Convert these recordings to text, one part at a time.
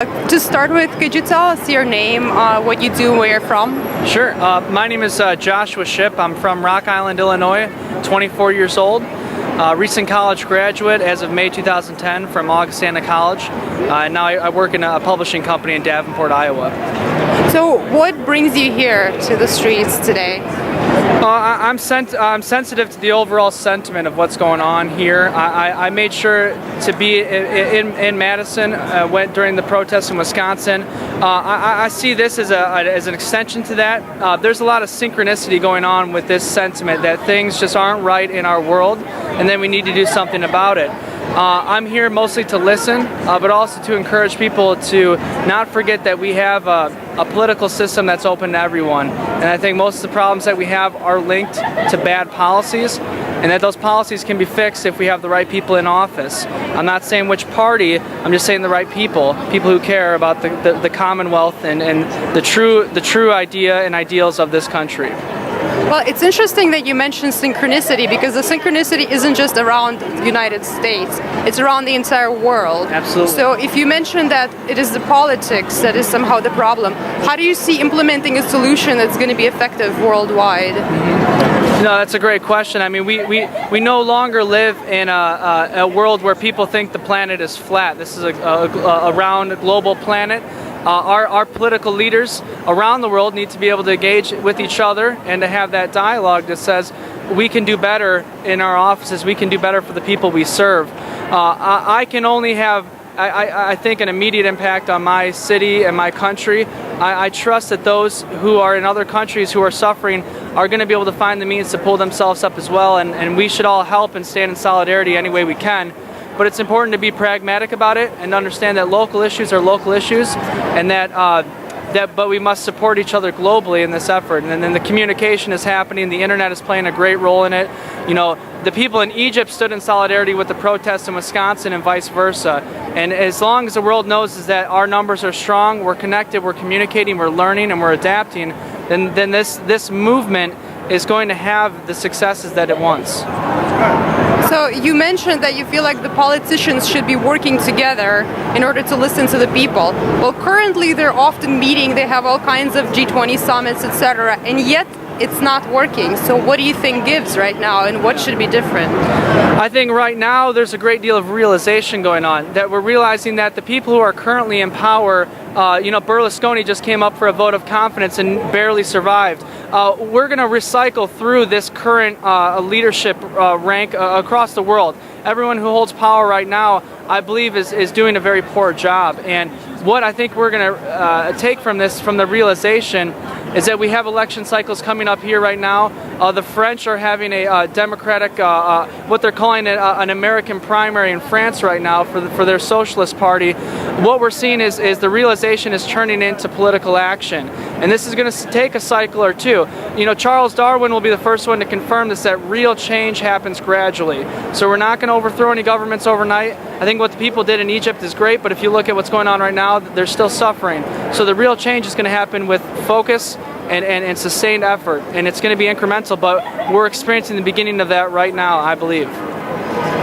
To start with, could you tell us your name, what you do, where you're from? Sure. My name is Joshua Ship. I'm from Rock Island, Illinois, 24 years old. Recent college graduate as of May 2010 from Augustana College. And now I work in a publishing company in Davenport, Iowa. So what brings you here to the streets today? I'm sensitive to the overall sentiment of what's going on here. I made sure to be in Madison during the protests in Wisconsin. I see this as an extension to that. There's a lot of synchronicity going on with this sentiment that things just aren't right in our world, and then we need to do something about it. I'm here mostly to listen, but also to encourage people to not forget that we have a political system that's open to everyone. And I think most of the problems that we have are linked to bad policies, and that those policies can be fixed if we have the right people in office. I'm not saying which party, I'm just saying the right people who care about the Commonwealth and the true idea and ideals of this country. Well, it's interesting that you mentioned synchronicity, because the synchronicity isn't just around the United States, it's around the entire world. Absolutely. So if you mentioned that it is the politics that is somehow the problem, how do you see implementing a solution that's going to be effective worldwide? No, that's a great question. I mean, we no longer live in a world where people think the planet is flat. This is a round global planet. Our political leaders around the world need to be able to engage with each other and to have that dialogue that says we can do better in our offices, we can do better for the people we serve. I can only have, I think, an immediate impact on my city and my country. I trust that those who are in other countries who are suffering are going to be able to find the means to pull themselves up as well, and we should all help and stand in solidarity any way we can. But it's important to be pragmatic about it and understand that local issues are local issues, and but we must support each other globally in this effort. And then the communication is happening. The internet is playing a great role in it. You know, the people in Egypt stood in solidarity with the protests in Wisconsin and vice versa. And as long as the world knows is that our numbers are strong, we're connected, we're communicating, we're learning, and we're adapting, then this movement is going to have the successes that it wants. So you mentioned that you feel like the politicians should be working together in order to listen to the people. Well, currently they're often meeting, they have all kinds of G20 summits, etc., and yet it's not working. So what do you think gives right now, and what should be different? I think right now there's a great deal of realization going on, that we're realizing that the people who are currently in power, Berlusconi just came up for a vote of confidence and barely survived. We're going to recycle through this current leadership rank across the world. Everyone who holds power right now, I believe, is doing a very poor job. And what I think we're going to take from this, from the realization, is that we have election cycles coming up here right now. The French are having a democratic, what they're calling an American primary in France right now for their Socialist Party. What we're seeing is the realization is turning into political action. And this is going to take a cycle or two. You know, Charles Darwin will be the first one to confirm this, that real change happens gradually. So we're not going to overthrow any governments overnight. I think what the people did in Egypt is great, but if you look at what's going on right now, they're still suffering. So the real change is going to happen with focus and sustained effort, and it's going to be incremental, but we're experiencing the beginning of that right now, I believe.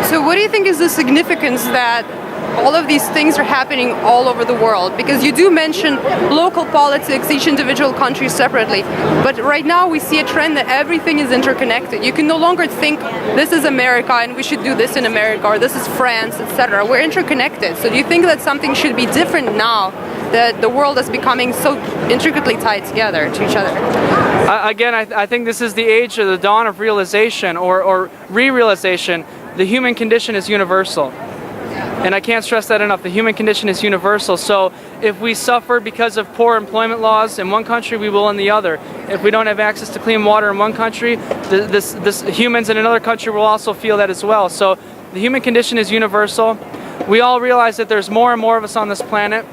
So what do you think is the significance that all of these things are happening all over the world? Because you do mention local politics, each individual country separately, but right now we see a trend that everything is interconnected. You can no longer think this is America and we should do this in America, or this is France, etc. We're interconnected. So do you think that something should be different now that the world is becoming so intricately tied together to each other? Again, I think this is the age of the dawn of realization or re-realization. The human condition is universal. And I can't stress that enough. The human condition is universal. So if we suffer because of poor employment laws in one country, we will in the other. If we don't have access to clean water in one country, this humans in another country will also feel that as well. So the human condition is universal. We all realize that there's more and more of us on this planet.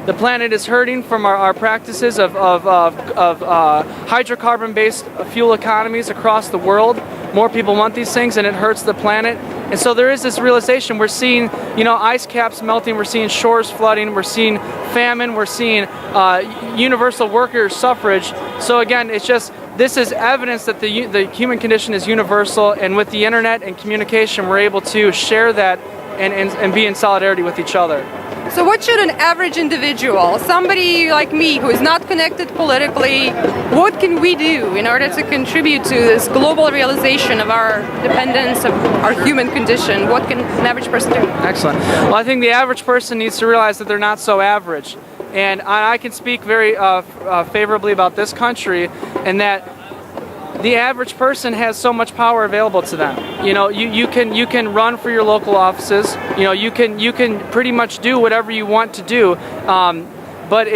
The planet is hurting from our practices of hydrocarbon-based fuel economies across the world. More people want these things, and it hurts the planet. And so there is this realization. We're seeing, ice caps melting. We're seeing shores flooding. We're seeing famine. We're seeing universal worker suffrage. So again, it's just, this is evidence that the human condition is universal. And with the internet and communication, we're able to share that and be in solidarity with each other. So what should an average individual, somebody like me who is not connected politically, what can we do in order to contribute to this global realization of our dependence, of our human condition? What can an average person do? Excellent. Well, I think the average person needs to realize that they're not so average. And I can speak very favorably about this country, and that the average person has so much power available to them. You know, you can run for your local offices. You know, you can pretty much do whatever you want to do, but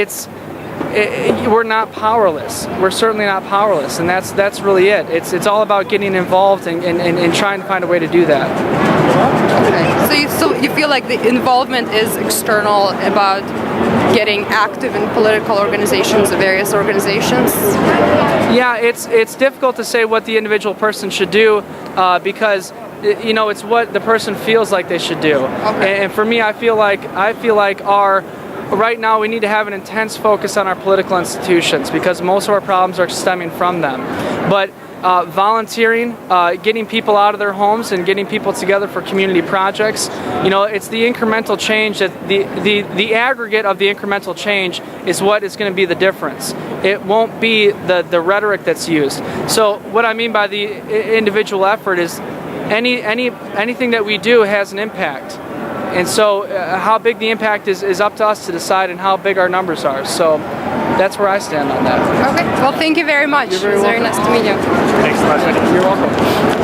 we're not powerless. We're certainly not powerless, and that's really it. It's all about getting involved and trying to find a way to do that. Okay. So you feel like the involvement is external, about getting active in political organizations, various organizations? Yeah, it's difficult to say what the individual person should do because you know, it's what the person feels like they should do. Okay. And for me, I feel like right now we need to have an intense focus on our political institutions because most of our problems are stemming from them. But volunteering, getting people out of their homes and getting people together for community projects, you know, it's the incremental change that the aggregate of the incremental change is what is going to be the difference. It won't be the rhetoric that's used. So what I mean by the individual effort is anything that we do has an impact. And so how big the impact is up to us to decide, and how big our numbers are. So that's where I stand on that. Okay. Well, thank you very much. You're very It was very welcome. nice to meet you. Thanks so much. You're welcome.